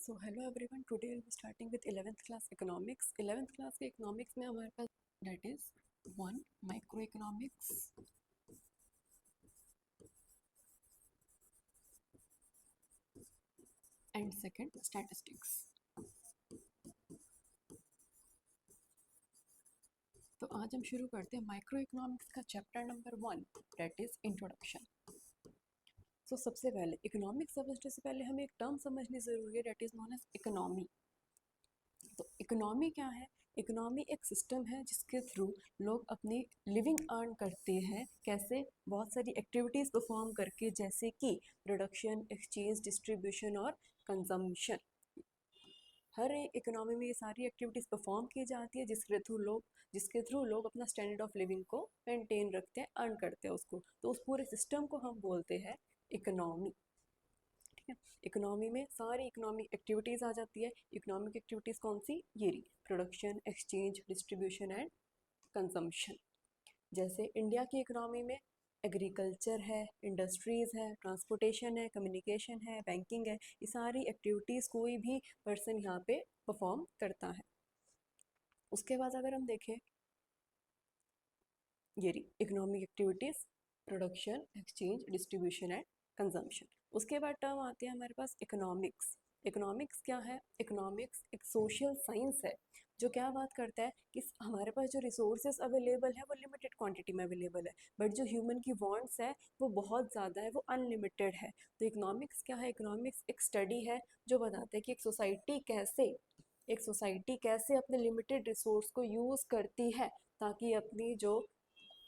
So hello everyone, today will be starting with 11th class economics. 11th class के economics में हमारे पास that is one micro economics and second statistics. तो आज हम शुरू करते हैं माइक्रो इकोनॉमिक्स का chapter number 1 that is introduction. So सबसे पहले इकोनॉमिक्स समझने से पहले हमें एक टर्म समझनी ज़रूरी है that is known as economy. तो इकोनॉमी क्या है? इकोनॉमी एक सिस्टम है जिसके थ्रू लोग अपनी लिविंग अर्न करते हैं। कैसे? बहुत सारी एक्टिविटीज़ परफॉर्म करके, जैसे कि प्रोडक्शन, एक्सचेंज, डिस्ट्रीब्यूशन और कंजम्पशन। हर एक इकोनॉमी में ये सारी एक्टिविटीज़ परफॉर्म की जाती है जिसके थ्रू लोग अपना स्टैंडर्ड ऑफ लिविंग को मेंटेन रखते हैं, अर्न करते हैं उसको। तो उस पूरे सिस्टम को हम बोलते हैं इकोनॉमी। ठीक है, इकोनॉमी में सारी इकोनॉमिक एक्टिविटीज़ आ जाती है। इकोनॉमिक एक्टिविटीज़ कौन सी? ये रही, production, exchange, distribution and consumption. जैसे इंडिया की इकोनॉमी में एग्रीकल्चर है, इंडस्ट्रीज़ है, ट्रांसपोर्टेशन है, कम्युनिकेशन है, बैंकिंग है। ये सारी एक्टिविटीज़ कोई भी पर्सन यहाँ पे परफॉर्म करता है। उसके बाद अगर हम देखें, ये रही economic activities, production, exchange, distribution and consumption. उसके बाद टर्म आती है हमारे पास इकोनॉमिक्स। इकोनॉमिक्स क्या है? इकोनॉमिक्स एक सोशल साइंस है जो क्या बात करता है कि हमारे पास जो रिसोर्सेज अवेलेबल है वो लिमिटेड क्वांटिटी में अवेलेबल है, बट जो ह्यूमन की वांट्स है वो बहुत ज़्यादा है, वो अनलिमिटेड है। तो इकोनॉमिक्स क्या है? इकोनॉमिक्स एक स्टडी है जो बताता है कि एक सोसाइटी कैसे अपने लिमिटेड रिसोर्स को यूज़ करती है ताकि अपनी जो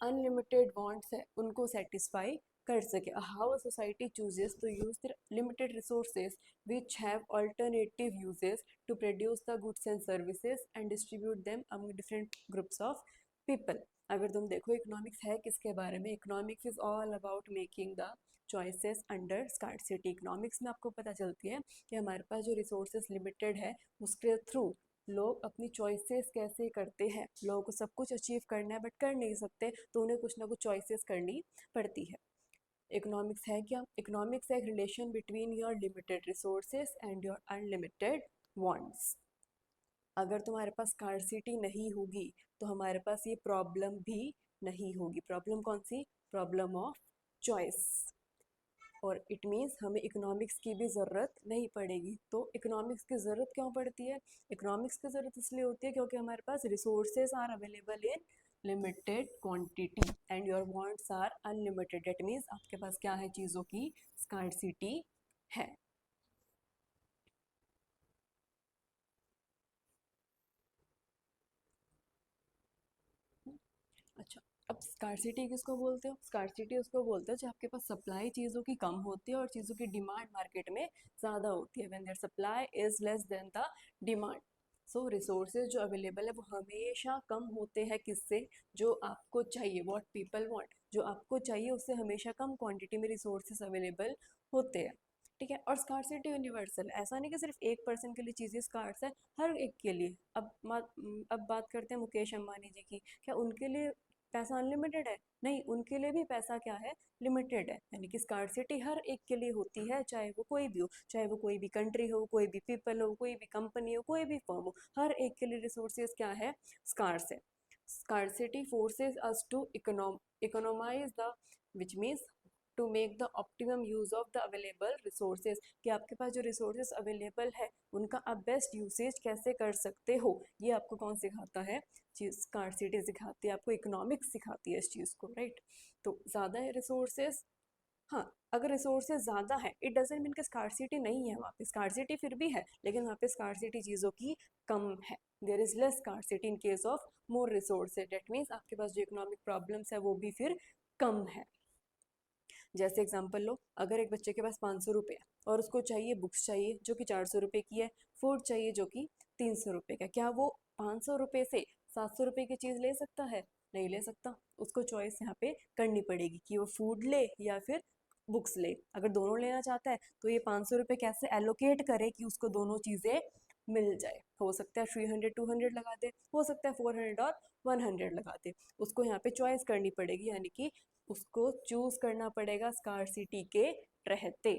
अनलिमिटेड वांट्स है उनको सेटिस्फाई कर सके। How a society chooses to use their limited resources which have alternative uses to produce the goods and services and distribute them among different groups of people। अगर तुम देखो इकोनॉमिक्स है किसके बारे में? Economics is all about making the choices under scarcity. Economics में आपको पता चलती है कि हमारे पास जो रिसोर्सेज लिमिटेड है उसके थ्रू लोग अपनी चॉइसेस कैसे करते हैं। लोगों को सब कुछ अचीव करना है बट कर नहीं सकते, तो उन्हें कुछ ना कुछ चॉइसेस करनी पड़ती है। इकोनॉमिक्स है क्या? इकोनॉमिक्स है एक relation between your limited resources and your unlimited wants. अगर तुम्हारे पास स्कार्सिटी नहीं होगी तो हमारे पास ये प्रॉब्लम भी नहीं होगी। प्रॉब्लम कौन सी? Problem of choice. और इट मीन्स हमें इकोनॉमिक्स की भी ज़रूरत नहीं पड़ेगी। तो इकोनॉमिक्स की ज़रूरत क्यों पड़ती है? इकोनॉमिक्स की ज़रूरत इसलिए होती है क्योंकि हमारे पास resources are available in limited quantity and your wants are unlimited. That means आपके पास क्या है? चीज़ों की स्कार्सिटी है। अच्छा, अब स्कार्सिटी किसको बोलते हो? स्कार्सिटी उसको बोलते हो जब आपके पास सप्लाई चीज़ों की कम होती है और चीज़ों की डिमांड मार्केट में ज़्यादा होती है। When their supply is less than the demand. So resources जो अवेलेबल है वो हमेशा कम होते हैं। किससे? जो आपको चाहिए, व्हाट पीपल वांट, जो आपको चाहिए उससे हमेशा कम क्वांटिटी में रिसोर्सेज अवेलेबल होते हैं। ठीक है, और स्कार्सिटी यूनिवर्सल, ऐसा नहीं कि सिर्फ एक पर्सन के लिए चीज़ें स्कार्स है, हर एक के लिए। अब बात करते हैं मुकेश अंबानी जी की। क्या उनके लिए पैसा अनलिमिटेड है? नहीं, उनके लिए भी पैसा क्या है? लिमिटेड है। यानी कि स्कार्सिटी हर एक के लिए होती है, चाहे वो कोई भी हो, चाहे वो कोई भी कंट्री हो, कोई भी पीपल हो, कोई भी कंपनी हो, कोई भी फर्म हो, हर एक के लिए रिसोर्सेज क्या है? स्कार्स है। Scarcity forces us to economize the, which means to make the optimum use of the available resources. कि आपके पास जो रिसोर्सेज अवेलेबल है उनका आप बेस्ट यूसेज कैसे कर सकते हो, ये आपको कौन सिखाता है? चीज स्कार्सिटी सिखाती है आपको, इकोनॉमिक्स सिखाती है इस चीज़ को, राइट। तो ज़्यादा है रिसोर्सेज। हाँ, अगर रिसोर्सेज ज़्यादा है इट डजेंट मीन कि स्कार्सिटी नहीं है। वहाँ पे स्कार्सिटी फिर भी है, लेकिन वहाँ पे स्कार्सिटी चीज़ों की कम है। There is less scarcity in case of more resources. That means आपके पास जो इकोनॉमिक प्रॉब्लम्स है वो भी फिर कम है। जैसे एग्जांपल लो, अगर एक बच्चे के पास 500 रुपये है और उसको चाहिए बुक्स चाहिए जो कि 400 रुपये की है, फूड चाहिए जो कि 300 रुपये का, क्या वो 500 रुपये से 700 रुपये की चीज़ ले सकता है? नहीं ले सकता। उसको चॉइस यहाँ पे करनी पड़ेगी कि वो फूड ले या फिर बुक्स ले। अगर दोनों लेना चाहता है तो ये 500 रुपये कैसे एलोकेट करे कि उसको दोनों चीज़ें मिल जाए। हो सकता है 300 200 लगा दे, हो सकता है 400 और 100 लगा दे। उसको यहाँ पे चॉइस करनी पड़ेगी, यानी कि उसको चूज करना पड़ेगा स्कार्सिटी के रहते।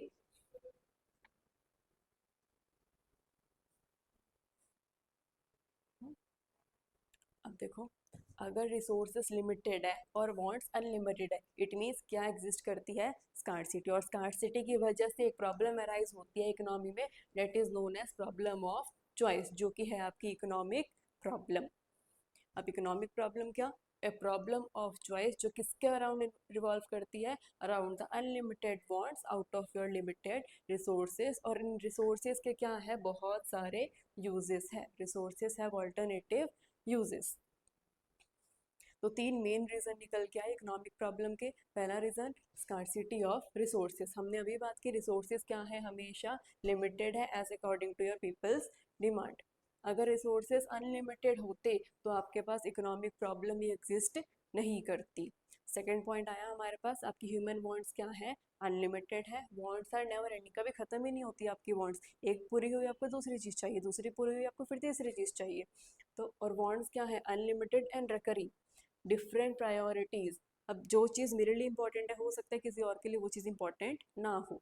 देखो, अगर रिसोर्सेस लिमिटेड है और वांट्स अनलिमिटेड है, इट मीन्स क्या एग्जिस्ट करती है, स्कार्सिटी। और स्कार्सिटी की वजह से एक प्रॉब्लम अराइज होती है इकोनॉमी में, that is known as problem of choice, जो कि है आपकी इकोनॉमिक प्रॉब्लम। अब इकोनॉमिक प्रॉब्लम क्या, ए प्रॉब्लम ऑफ चॉइस, जो किसके अराउंड रिवॉल्व करती है, around the unlimited wants out of your limited resources. और इन रिसोर्सेज के क्या है, बहुत सारे यूजेस है, रिसोर्सेज हैव अल्टरनेटिव यूजेस। तो तीन मेन रीजन निकल के आए इकोनॉमिक प्रॉब्लम के। पहला रीजन स्कार्सिटी ऑफ रिसोर्सेज, हमने अभी बात की, रिसोर्सेज क्या है, हमेशा लिमिटेड है as according to your people's demand. अगर रिसोर्सेज अनलिमिटेड होते तो आपके पास इकोनॉमिक प्रॉब्लम ही एग्जिस्ट नहीं करती। सेकेंड पॉइंट आया हमारे पास, आपकी ह्यूमन वांट्स क्या है, अनलिमिटेड है। वांट्स आर नेवर एंडिंग, कभी खत्म ही नहीं होती आपकी वांट्स। एक पूरी हुई आपको दूसरी चीज चाहिए, दूसरी पूरी हुई आपको फिर तीसरी चीज चाहिए। तो और वांट्स क्या है, unlimited and recurring, different priorities. अब जो चीज़ मेरे लिए इंपॉर्टेंट है, हो सकता है किसी और के लिए वो चीज़ इंपॉर्टेंट ना हो।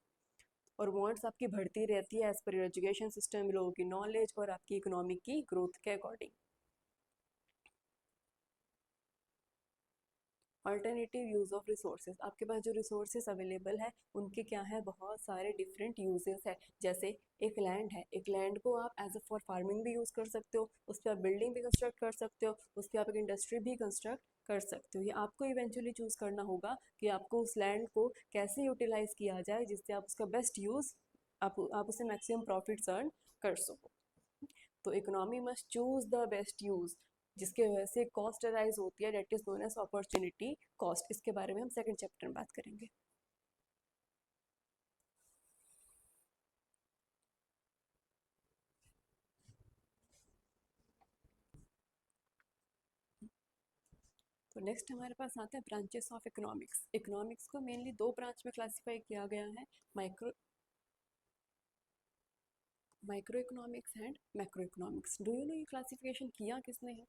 और वांट्स आपकी बढ़ती रहती है as per your education system, लोगों की नॉलेज और आपकी इकोनॉमी की ग्रोथ के according. Alternative use of resources, आपके पास जो रिसोर्सेज अवेलेबल है उनके क्या है, बहुत सारे डिफरेंट यूजेस है। जैसे एक लैंड है, एक लैंड को आप एज अ फॉर फार्मिंग भी यूज़ कर सकते हो, उस पर आप बिल्डिंग भी कंस्ट्रक्ट कर सकते हो, उस पर आप एक इंडस्ट्री भी कंस्ट्रक्ट कर सकते हो। ये आपको इवेंचुअली चूज़ करना होगा कि आपको उस लैंड को कैसे यूटिलाइज किया जाए जिससे आप उसका बेस्ट यूज़, आप उससे मैक्सिमम प्रॉफिट्स अर्न कर सको। तो economy must choose the best use, जिसके वजह से कॉस्ट अराइज होती है, that is known as opportunity cost. इसके बारे में हम सेकंड चैप्टर में बात करेंगे। तो नेक्स्ट हमारे पास आता है ब्रांचेस ऑफ इकोनॉमिक्स। इकोनॉमिक्स को मेनली दो ब्रांच में क्लासिफाई किया गया है, micro micro economics and macro economics. Do you know ये क्लासिफिकेशन किया किसने है,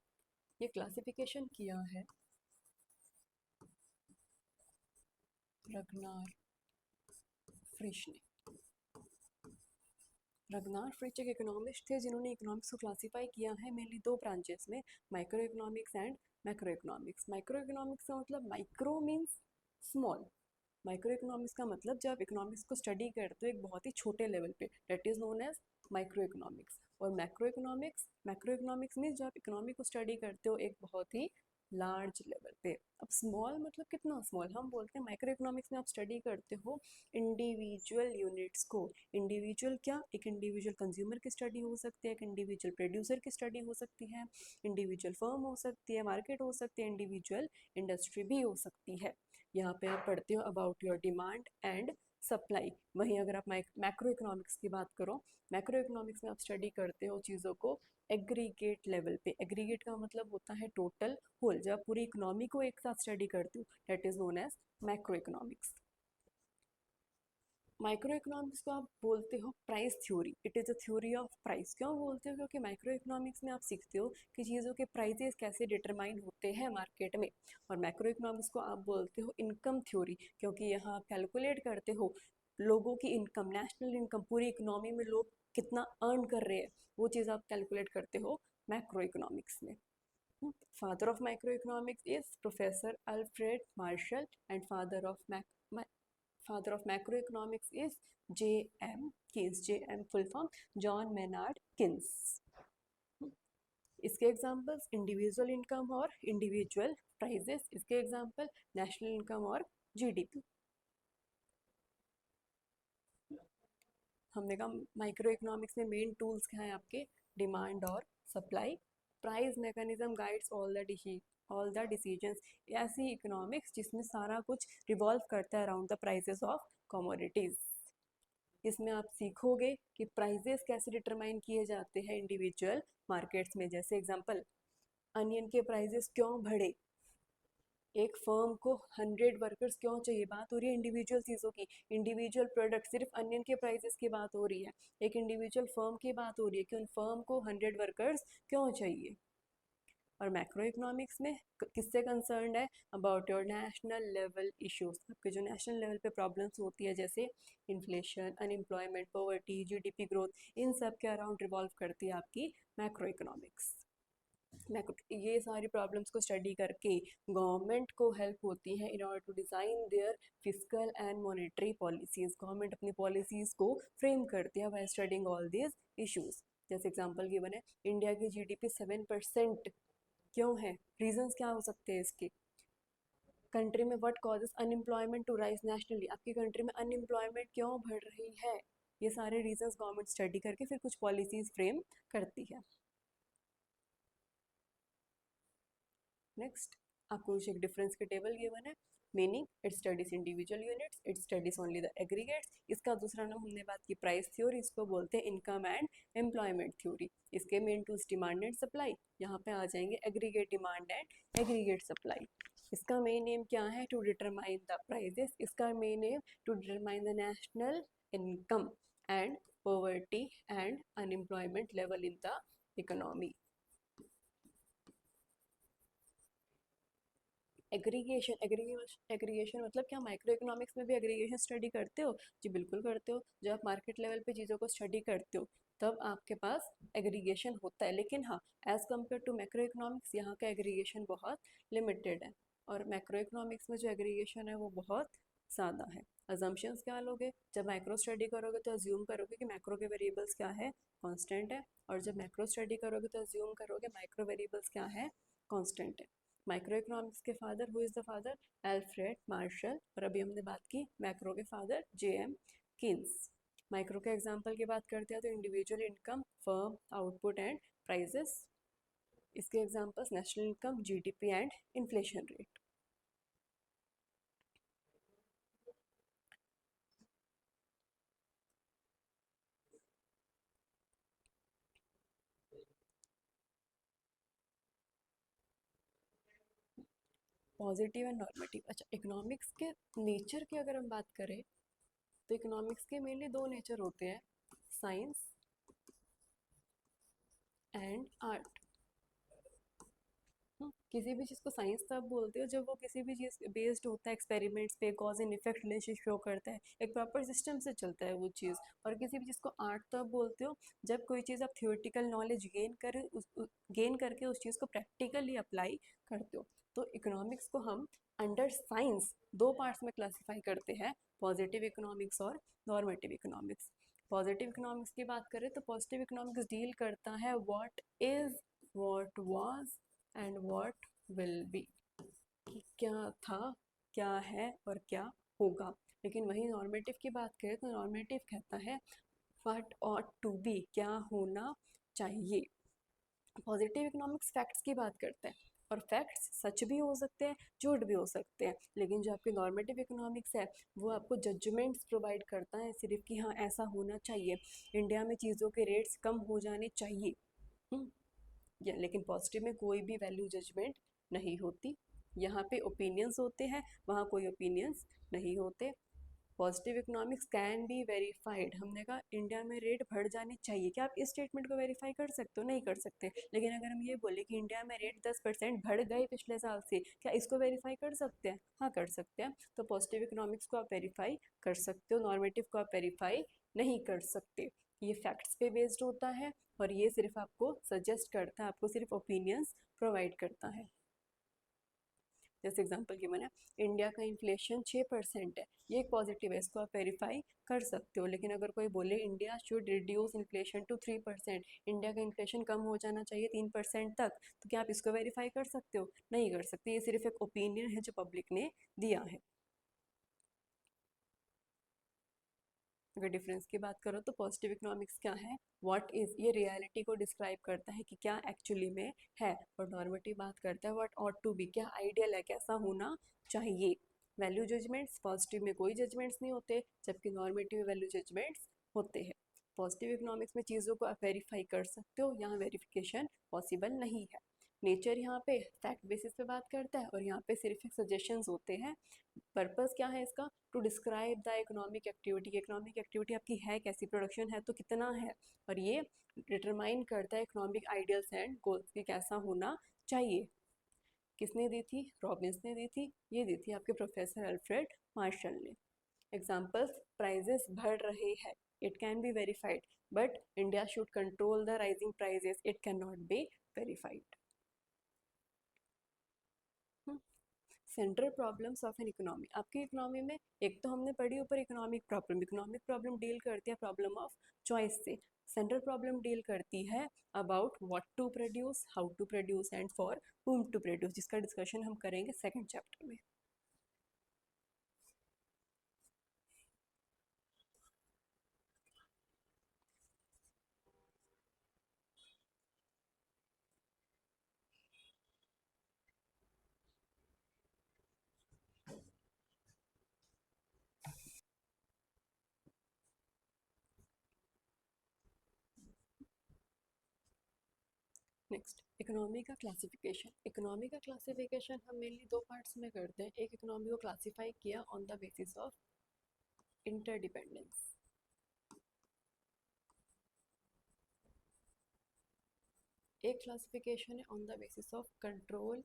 ये क्लासिफिकेशन किया है रगनार फ्रिश ने। रगनार फ्रिच एक इकोनॉमिस्ट थे जिन्होंने इकोनॉमिक्स को क्लासीफाई किया है मेनली दो ब्रांचेस में, micro economics and macro economics. Micro economics का मतलब, micro means small, micro economics का मतलब जब इकोनॉमिक्स को स्टडी करते हो एक बहुत ही छोटे लेवल पे, that is known as micro economics. और मैक्रो इकोनॉमिक्स मीन्स जब इकोनॉमी को स्टडी करते हो एक बहुत ही लार्ज लेवल पे। अब स्मॉल मतलब कितना स्मॉल, हम बोलते हैं माइक्रो इकोनॉमिक्स में आप स्टडी करते हो इंडिविजुअल यूनिट्स को। इंडिविजुअल क्या, एक इंडिविजुअल कंज्यूमर की स्टडी हो सकती है, एक इंडिविजुअल प्रोड्यूसर की स्टडी हो सकती है, इंडिविजुअल फर्म हो सकती है, मार्केट हो सकती है, इंडिविजुअल इंडस्ट्री भी हो सकती है। यहाँ पे आप पढ़ते हो about your demand and supply. वहीं अगर आप मैक्रो इकोनॉमिक्स की बात करो, मैक्रो इकोनॉमिक्स में आप स्टडी करते हो चीज़ों को एग्रीगेट लेवल पे। एग्रीगेट का मतलब होता है टोटल होल, जब पूरी इकोनॉमी को एक साथ स्टडी करते हो, that is known as macro economics. Micro economics को आप बोलते हो price theory, it is a theory of price. क्यों बोलते हो, क्योंकि माइक्रो इकोनॉमिक्स में आप सीखते हो कि चीज़ों के प्राइसेस कैसे डिटरमाइन होते हैं मार्केट में। और मैक्रो इकोनॉमिक्स को आप बोलते हो इनकम थ्योरी, क्योंकि यहाँ आप कैलकुलेट करते हो लोगों की इनकम, नेशनल इनकम, पूरी इकोनॉमी में लोग कितना अर्न कर रहे हैं, वो चीज़ आप कैलकुलेट करते हो मैक्रो इकोनॉमिक्स में। Father of micro economics is professor Alfred martial and father of macroeconomics is J.M. Keynes. J.M. full form John Maynard Keynes. इसके एग्जांपल्स इंडिविजुअल इनकम और इंडिविजुअल प्राइजेस, इसके एग्जांपल नेशनल इनकम और GDP. हमने कहा micro economics में main tools क्या हैं आपके, डिमांड और supply. Price mechanism guides all the decisions. ऐसी इकोनॉमिक्स जिसमें सारा कुछ रिवॉल्व करता है around the prices of commodities. इसमें आप सीखोगे कि प्राइजेस कैसे डिटरमाइन किए जाते हैं इंडिविजुअल मार्केट्स में। जैसे एग्जांपल, अनियन के प्राइजेस क्यों बढ़े, एक फर्म को 100 वर्कर्स क्यों चाहिए, बात हो रही है इंडिविजुअल चीज़ों की, इंडिविजुअल प्रोडक्ट, सिर्फ अनियन के प्राइसेस की बात हो रही है, एक इंडिविजुअल फर्म की बात हो रही है कि उन फर्म को 100 वर्कर्स क्यों चाहिए। और मैक्रो इकोनॉमिक्स में किससे कंसर्न है, about your national level issues. आपके जो नेशनल लेवल पे प्रॉब्लम्स होती है जैसे inflation, unemployment, poverty, GDP growth, इन सब के अराउंड रिवॉल्व करती है आपकी मैक्रो इकोनॉमिक्स। ये सारी प्रॉब्लम्स को स्टडी करके गवर्नमेंट को हेल्प होती है in order to design their physical and monetary policies. Government अपनी पॉलिसीज को फ्रेम करती है by studying all these issues. जैसे एग्जांपल गिवन है, इंडिया की जीडीपी 7% क्यों है, रीजंस क्या हो सकते हैं इसके। कंट्री में what causes unemployment to rise nationally, आपकी कंट्री में अनएम्प्लॉयमेंट क्यों बढ़ रही है, ये सारे रीजंस गवर्नमेंट स्टडी करके फिर कुछ पॉलिसीज फ्रेम करती है। नेक्स्ट आपको एक डिफरेंस की टेबल गिवन है। Meaning, it studies individual units, it studies only the aggregates. इसका दूसरा नाम हमने बात की प्राइस थ्योरी, इसको बोलते हैं इनकम एंड एम्प्लॉयमेंट थ्योरी। इसके main tools demand and supply, यहाँ पे आ जाएंगे aggregate demand and aggregate supply. इसका मेन एम क्या है, टू डिटरमाइन द प्राइजेस। इसका main aim to determine the national income and poverty and unemployment level in the economy. Aggregation मतलब क्या, माइक्रो इकोनॉमिक्स में भी एग्रीगेशन स्टडी करते हो? जी बिल्कुल करते हो। जब आप मार्केट लेवल पे चीज़ों को स्टडी करते हो तब आपके पास एग्रीगेशन होता है, लेकिन हाँ, as compare to macro economics यहाँ का एग्रीगेशन बहुत लिमिटेड है। और मैक्रो इकोनॉमिक्स में जो एग्रीगेशन है वो बहुत ज़्यादा है। अजम्पशंस क्या लोगे, जब माइक्रो स्टडी करोगे तो अज्यूम करोगे कि मैक्रो के वेरिएबल्स क्या है, कांस्टेंट है। और जब मैक्रो स्टडी करोगे तो अज्यूम करोगे माइक्रो वेरिएबल्स क्या है, कांस्टेंट है। माइक्रो इकोनॉमिक्स के father, who is the father, Alfred Marshall. और अभी हमने बात की मैक्रो के फादर, जेएम कीन्स। माइक्रो के एग्जांपल की बात करते हैं तो individual income, firm output and prices. इसके examples national income, GDP and inflation rate. Positive and normative. अच्छा, इकोनॉमिक्स के नेचर की अगर हम बात करें तो इकोनॉमिक्स के मेनली दो नेचर होते हैं, साइंस एंड आर्ट। किसी भी चीज़ को साइंस तब बोलते हो जब वो किसी भी चीज़ बेस्ड होता है एक्सपेरिमेंट्स पे, cause and effect relationship show करता है, एक प्रॉपर सिस्टम से चलता है वो चीज़। और किसी भी चीज़ को आर्ट तब बोलते हो जब कोई चीज़ आप थियोरेटिकल नॉलेज गेन करके उस चीज़ को प्रैक्टिकली अप्लाई करते हो। तो इकोनॉमिक्स को हम अंडर साइंस दो पार्ट्स में क्लासीफाई करते हैं, पॉजिटिव इकोनॉमिक्स और नॉर्मेटिव इकोनॉमिक्स। पॉजिटिव इकोनॉमिक्स की बात करें तो पॉजिटिव इकोनॉमिक्स डील करता है what is, what was and what will be, कि क्या था, क्या है और क्या होगा। लेकिन वही नॉर्मेटिव की बात करें तो नॉर्मेटिव कहता है व्हाट ऑट टू बी, क्या होना चाहिए। पॉजिटिव इकोनॉमिक्स फैक्ट्स की बात करता है, और फैक्ट्स सच भी हो सकते हैं, झूठ भी हो सकते हैं। लेकिन जो आपकी नॉर्मेटिव इकोनॉमिक्स है वो आपको जजमेंट्स प्रोवाइड करता है सिर्फ कि हाँ ऐसा होना चाहिए, इंडिया में चीज़ों के रेट्स कम हो जाने चाहिए। लेकिन पॉजिटिव में कोई भी वैल्यू जजमेंट नहीं होती, यहाँ पे ओपिनियंस होते हैं, वहाँ कोई ओपिनियंस नहीं होते। Positive economics can be verified, हमने कहा इंडिया में रेट बढ़ जाने चाहिए, क्या आप इस स्टेटमेंट को वेरीफाई कर सकते हो? नहीं कर सकते। लेकिन अगर हम ये बोले कि इंडिया में रेट 10% बढ़ गए पिछले साल से, क्या इसको वेरीफाई कर सकते हैं? हाँ कर सकते हैं। तो पॉजिटिव इकोनॉमिक्स को आप वेरीफाई कर सकते हो, नॉर्मेटिव को आप वेरीफाई नहीं कर सकते। ये फैक्ट्स पे बेस्ड होता है और ये सिर्फ आपको सजेस्ट करता है, आपको सिर्फ ओपिनियंस प्रोवाइड करता है। जैसे एग्जांपल गिवन है, इंडिया का इन्फ्लेशन 6% है, ये एक पॉजिटिव है, इसको आप वेरीफाई कर सकते हो। लेकिन अगर कोई बोले India should reduce inflation to 3%, India का इन्फ्लेशन कम हो जाना चाहिए 3% तक, तो क्या आप इसको वेरीफाई कर सकते हो? नहीं कर सकते। ये सिर्फ एक ओपिनियन है जो पब्लिक ने दिया है। अगर डिफरेंस की बात करो तो पॉजिटिव इकोनॉमिक्स क्या है, व्हाट इज, ये रियलिटी को डिस्क्राइब करता है कि क्या एक्चुअली में है। और नॉर्मेटिव बात करता है व्हाट ऑट टू बी, क्या आइडियल है, कैसा होना चाहिए। वैल्यू जजमेंट्स, पॉजिटिव में कोई जजमेंट्स नहीं होते, जबकि नॉर्मेटिव वैल्यू जजमेंट्स होते हैं। पॉजिटिव इकोनॉमिक्स में चीज़ों को आप वेरीफाई कर सकते हो, यहाँ वेरिफिकेशन पॉसिबल नहीं है। नेचर यहाँ पे फैक्ट बेसिस पे बात करता है और यहाँ पे सिर्फ एक सजेशंस होते हैं। पर्पस क्या है इसका, to describe the economic activity, economic activity आपकी है कैसी, प्रोडक्शन है तो कितना है। और ये डिटरमाइन करता है इकोनॉमिक आइडियल्स एंड गोल्स की कैसा होना चाहिए। किसने दी थी? रॉबिन्स ने दी थी। ये दी थी आपके प्रोफेसर अल्फ्रेड मार्शल ने। एग्जाम्पल्स, प्राइजेस बढ़ रहे हैं, it can be verified, but India should control the rising prices, it can not be verified. Central problems of an economy, आपकी इकोनॉमी में एक तो हमने पढ़ी ऊपर इकोनॉमिक प्रॉब्लम डील करती है प्रॉब्लम ऑफ चॉइस से। सेंट्रल प्रॉब्लम डील करती है about what to produce, how to produce and for whom to produce, जिसका डिस्कशन हम करेंगे सेकंड चैप्टर में। नेक्स्ट, इकोनॉमी का क्लासिफिकेशन। इकोनॉमी का क्लासिफिकेशन हम मेनली दो पार्ट्स में करते हैं। एक, इकोनॉमी को क्लासीफाई किया on the basis of interdependence. एक क्लासिफिकेशन है on the basis of control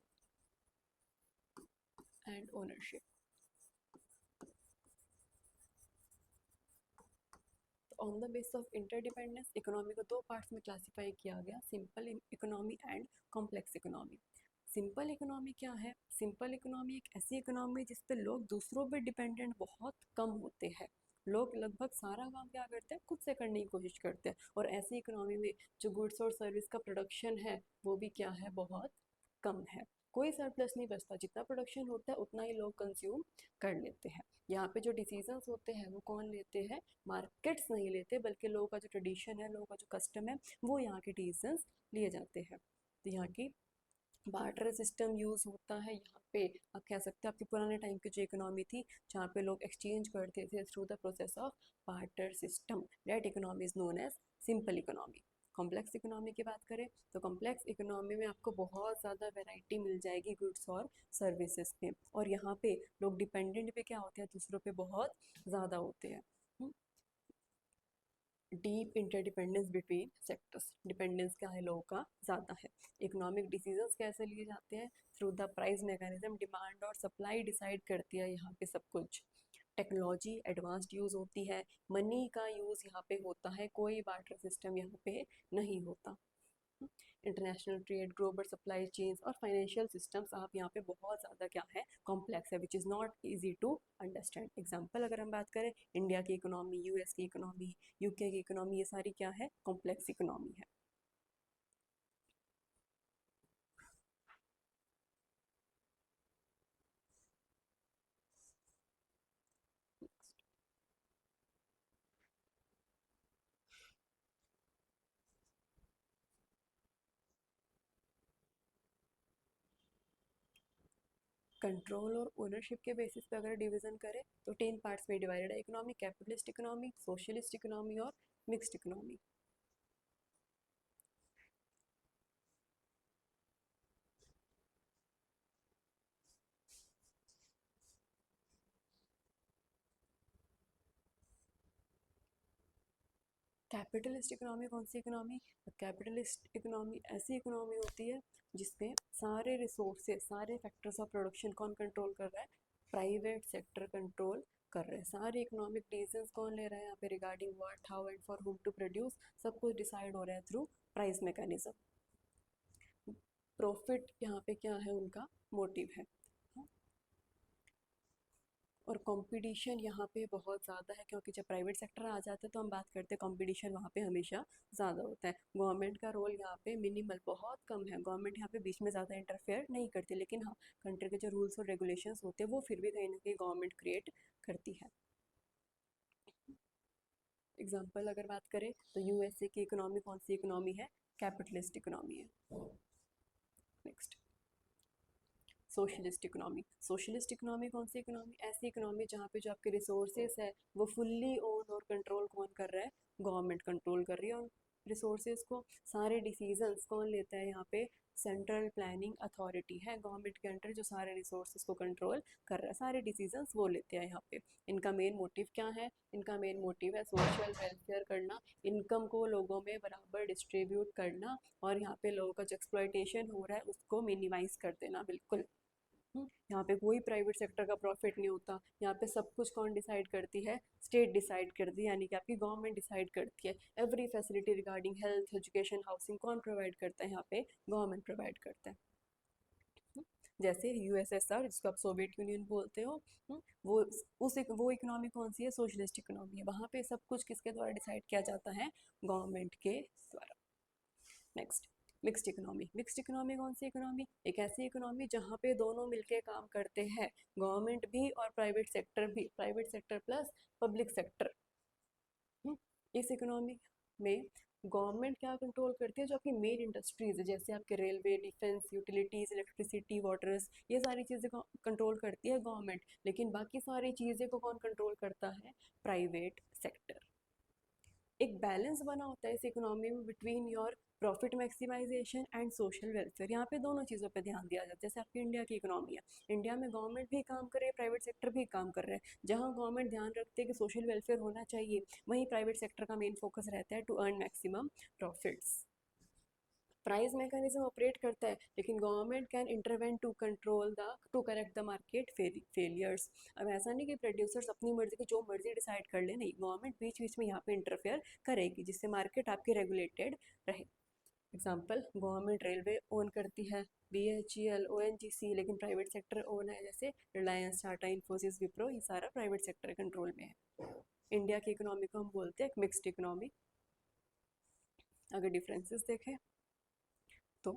and ownership. On the basis of interdependence economy को दो पार्ट्स में क्लासिफाई किया गया, simple economy and complex economy. Simple economy क्या है? सिंपल इकोनॉमी एक ऐसी इकोनॉमी जिस पे लोग दूसरों पे डिपेंडेंट बहुत कम होते हैं। लोग लगभग सारा काम क्या करते हैं, खुद से करने की कोशिश करते हैं। और ऐसी इकोनॉमी में जो गुड्स और सर्विस का प्रोडक्शन है वो भी क्या है, बहुत कम है। कोई सरप्लस नहीं बचता, जितना प्रोडक्शन होता है उतना ही लोग कंज्यूम कर लेते हैं। यहाँ पे जो डिसीजंस होते हैं वो कौन लेते हैं? मार्केट्स नहीं लेते, बल्कि लोगों का जो ट्रेडिशन है, लोगों का जो कस्टम है, वो यहाँ के डिसीजंस लिए जाते हैं। तो यहाँ की बार्टर सिस्टम यूज़ होता है यहाँ पे। आप कह सकते हैं आपके पुराने टाइम की जो इकोनॉमी थी, जहाँ पे लोग एक्सचेंज करते थे through the process of barter system, that economy is known as simple economy. Complex economy की बात करें तो कॉम्प्लेक्स इकोनॉमी में आपको बहुत ज़्यादा वैरायटी मिल जाएगी गुड्स और सर्विसेज में, और यहाँ पे लोग डिपेंडेंट पे क्या होते हैं, दूसरों पे बहुत ज़्यादा होते हैं। Deep interdependence between sectors, dependence क्या है लोगों का, ज़्यादा है। इकोनॉमिक डिसीजंस कैसे लिए जाते हैं? Through the price mechanism, demand और सप्लाई डिसाइड करती है यहाँ पे सब कुछ। टेक्नोलॉजी एडवांस्ड यूज़ होती है, मनी का यूज़ यहाँ पे होता है, कोई बार्टर सिस्टम यहाँ पे नहीं होता। International trade, global supply chains और फाइनेंशियल सिस्टम्स आप यहाँ पे बहुत ज़्यादा क्या है, कॉम्प्लेक्स है, which is not easy to understand. Example अगर हम बात करें, इंडिया की इकोनॉमी, यूएस की इकोनॉमी, यूके की इकोनॉमी, ये सारी क्या है, कॉम्प्लेक्स इकोनॉमी है। कंट्रोल और ओनरशिप के बेसिस पे अगर डिवीजन करें तो 10 पार्ट्स में डिवाइडेड है economy: capitalist economy, socialist economy और मिक्स्ड इकोनॉमी। कैपिटलिस्ट इकोनॉमी कौन सी इकोनॉमी? कैपिटलिस्ट इकोनॉमी ऐसी इकोनॉमी होती है जिसमें सारे रिसोर्सेज, सारे फैक्टर्स ऑफ प्रोडक्शन कौन कंट्रोल कर रहा है? प्राइवेट सेक्टर कंट्रोल कर रहे हैं। सारे इकोनॉमिक डिसीजंस कौन ले रहा है यहाँ पे? Regarding what, how and for whom to produce, सब कुछ डिसाइड हो रहा है थ्रू प्राइस मैकेनिज्म। प्रॉफिट यहाँ पे क्या है, उनका मोटिव है। और कंपटीशन यहाँ पे बहुत ज़्यादा है, क्योंकि जब प्राइवेट सेक्टर आ जाता है तो हम बात करते हैं कंपटीशन वहाँ पे हमेशा ज़्यादा होता है। गवर्नमेंट का रोल यहाँ पे मिनिमल, बहुत कम है। गवर्नमेंट यहाँ पे बीच में ज़्यादा इंटरफेयर नहीं करती, लेकिन हाँ, कंट्री के जो रूल्स और रेगुलेशंस होते हैं वो फिर भी कहीं ना कहीं गवर्नमेंट क्रिएट करती है। एग्जाम्पल अगर बात करें तो यूएसए की इकोनॉमी कौन सी इकोनॉमी है? कैपिटलिस्ट इकोनॉमी है। Next, socialist economy. Socialist economy कौन सी इकोनॉमी? ऐसी इकोनॉमी जहाँ पे जो आपके रिसोर्सेज है वो फुल्ली ओन और कंट्रोल कौन कर रहा है? गवर्नमेंट कंट्रोल कर रही है। और रिसोर्सेज को, सारे डिसीजंस कौन लेता है यहाँ पे? सेंट्रल प्लानिंग अथॉरिटी है गवर्नमेंट के अंडर, जो सारे रिसोर्सेज को कंट्रोल कर रहा है, सारे डिसीजंस वो लेते हैं यहाँ पे। इनका मेन मोटिव क्या है? इनका मेन मोटिव है सोशल वेलफेयर करना, इनकम को लोगों में बराबर डिस्ट्रीब्यूट करना, और यहाँ पे लोगों का जो एक्सप्लॉयटेशन हो रहा है उसको मिनिमाइज कर देना। बिल्कुल। यहाँ पे कोई प्राइवेट सेक्टर का प्रॉफिट नहीं होता। यहाँ पे सब कुछ कौन डिसाइड करती है? स्टेट डिसाइड करती है, यानी कि आपकी गवर्नमेंट डिसाइड करती है। Every facility regarding health, education, housing कौन प्रोवाइड करता है? यहाँ पे गवर्नमेंट प्रोवाइड करता है। जैसे यूएसएसआर, जिसको आप सोवियत यूनियन बोलते हो, वो वो इकोनॉमी कौन सी है? सोशलिस्ट इकोनॉमी है। वहाँ पे सब कुछ किसके द्वारा डिसाइड किया जाता है? गवर्नमेंट के द्वारा। Next, mixed economy. Mixed economy कौन सी इकोनॉमी? एक ऐसी इकोनॉमी जहाँ पे दोनों मिलके काम करते हैं, गवर्नमेंट भी और प्राइवेट सेक्टर भी, private sector plus public sector. इस इकोनॉमी में गवर्नमेंट क्या कंट्रोल करती है? जो आपकी मेन इंडस्ट्रीज है, जैसे आपके railway, defence, utilities, electricity, waters, ये सारी चीज़ें कंट्रोल करती है गवर्नमेंट। लेकिन बाकी सारी चीज़ें को कौन कंट्रोल करता है? Private sector. एक बैलेंस बना होता है इस इकोनॉमी में between your profit maximization and social welfare. यहाँ पे दोनों चीज़ों पे ध्यान दिया जाता है। जैसे आपकी इंडिया की इकोनॉमी है, इंडिया में गवर्नमेंट भी काम कर रही है, प्राइवेट सेक्टर भी काम कर रहा है। जहाँ गवर्नमेंट ध्यान रखते हैं कि सोशल वेलफेयर होना चाहिए, वहीं प्राइवेट सेक्टर का मेन फोकस रहता है to earn maximum profits. Price mechanism operate करता है, लेकिन government can intervene to control the to correct the market failures. अब ऐसा नहीं कि प्रोड्यूसर्स अपनी मर्जी की जो मर्जी डिसाइड कर ले, नहीं, गवर्नमेंट बीच बीच में यहाँ पे इंटरफेयर करेगी, जिससे मार्केट आपकी रेगुलेटेड रहे। एग्जाम्पल, गवर्नमेंट रेलवे ओन करती है, BHEL, ONGC, लेकिन प्राइवेट सेक्टर ओन है, जैसे रिलायंस, टाटा, इन्फोसिस, विप्रो, ये सारा प्राइवेट सेक्टर कंट्रोल में है। इंडिया की इकोनॉमी को हम बोलते हैं मिक्स्ड इकोनॉमी। अगर डिफरेंसेस देखें तो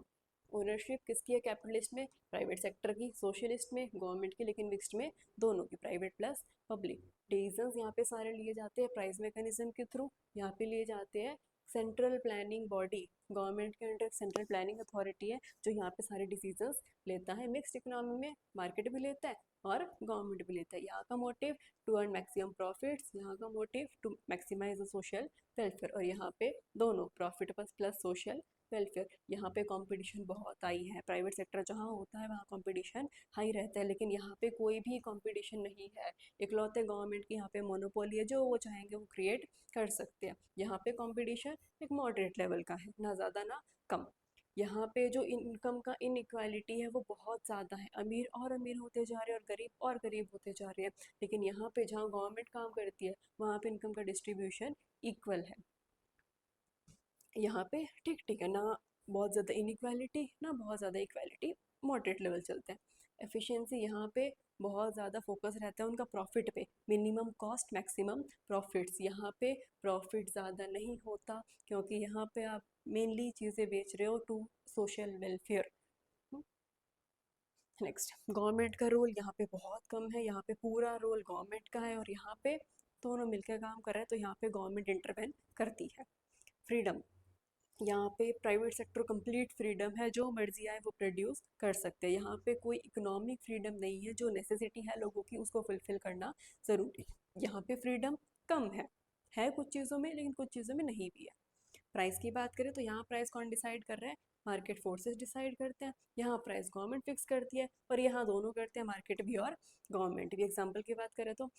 ओनरशिप किसकी है कैपिटलिस्ट में? प्राइवेट सेक्टर की। सोशलिस्ट में गवर्नमेंट की, लेकिन मिक्स्ड में दोनों की, प्राइवेट प्लस पब्लिक। डिसीजंस यहाँ पे सारे लिए जाते हैं प्राइस मैकेनिज्म के थ्रू। यहाँ पे लिए जाते हैं सेंट्रल प्लानिंग बॉडी, गवर्नमेंट के अंडर सेंट्रल प्लानिंग अथॉरिटी है जो यहाँ पे सारे डिसीजंस लेता है। मिक्स्ड इकोनॉमी में मार्केट भी लेता है और गवर्नमेंट भी लेता है। यहाँ का motive to earn maximum profits, यहाँ का motive to maximize the social welfare, और यहाँ पे दोनों प्रॉफिट प्लस सोशल वेलफेयर। यहाँ पे कंपटीशन बहुत हाई है, प्राइवेट सेक्टर जहाँ होता है वहाँ कंपटीशन हाई रहता है, लेकिन यहाँ पे कोई भी कंपटीशन नहीं है। इकलौते गवर्नमेंट की यहाँ पे मोनोपोली है, जो वो चाहेंगे वो क्रिएट कर सकते हैं। यहाँ पे कंपटीशन एक मॉडरेट लेवल का है, ना ज़्यादा ना कम। यहाँ पे जो इनकम का इनइक्वालिटी है वो बहुत ज़्यादा है, अमीर और अमीर होते जा रहे हैं और गरीब और गरीब होते जा रहे हैं। लेकिन यहाँ पे जहाँ गवर्नमेंट काम करती है वहाँ पे इनकम का डिस्ट्रीब्यूशन इक्वल है। यहाँ पे ठीक ठीक है, ना बहुत ज़्यादा इनइक्वालिटी ना बहुत ज़्यादा इक्वालिटी, मॉडरेट लेवल चलते हैं। एफिशिएंसी यहाँ पे बहुत ज़्यादा फोकस रहता है उनका प्रॉफिट पे, मिनिमम कॉस्ट मैक्सिमम प्रॉफिट्स। यहाँ पे प्रॉफिट ज़्यादा नहीं होता क्योंकि यहाँ पे आप मेनली चीज़ें बेच रहे हो to social welfare. Next, government का रोल यहाँ पे बहुत कम है, यहाँ पे पूरा रोल गवर्नमेंट का है, और यहाँ पे दोनों मिलकर काम कर रहे हैं तो यहाँ पे गवर्नमेंट इंटरवेन करती है। फ्रीडम, यहाँ पे प्राइवेट सेक्टर कंप्लीट फ्रीडम है, जो मर्जी आए वो प्रोड्यूस कर सकते हैं। यहाँ पे कोई इकोनॉमिक फ्रीडम नहीं है, जो नेसेसिटी है लोगों की उसको फुलफिल करना ज़रूरी है। यहाँ पे फ्रीडम कम है कुछ चीज़ों में, लेकिन कुछ चीज़ों में नहीं भी है। प्राइस की बात करें तो यहाँ प्राइस कौन डिसाइड कर रहा है? मार्केट फोर्सेस डिसाइड करते हैं। यहाँ प्राइस गवर्नमेंट फिक्स करती है, और यहाँ दोनों करते हैं, मार्केट भी और गवर्नमेंट भी। एग्जाम्पल की बात करें तो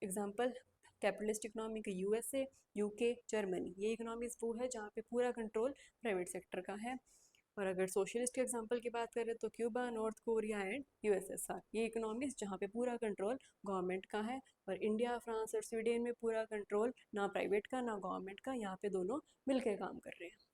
एग्जाम्पल कैपिटलिस्ट इकोनॉमी के USA, UK, जर्मनी, ये इकोनॉमीज वो है जहाँ पे पूरा कंट्रोल प्राइवेट सेक्टर का है। और अगर सोशलिस्ट के एग्जांपल की बात करें तो Cuba, north Korea and USSR, ये इकोनॉमीज जहाँ पे पूरा कंट्रोल गवर्नमेंट का है। और इंडिया, फ्रांस और स्वीडन में पूरा कंट्रोल ना प्राइवेट का ना गवर्नमेंट का, यहाँ पे दोनों मिलकर काम कर रहे हैं।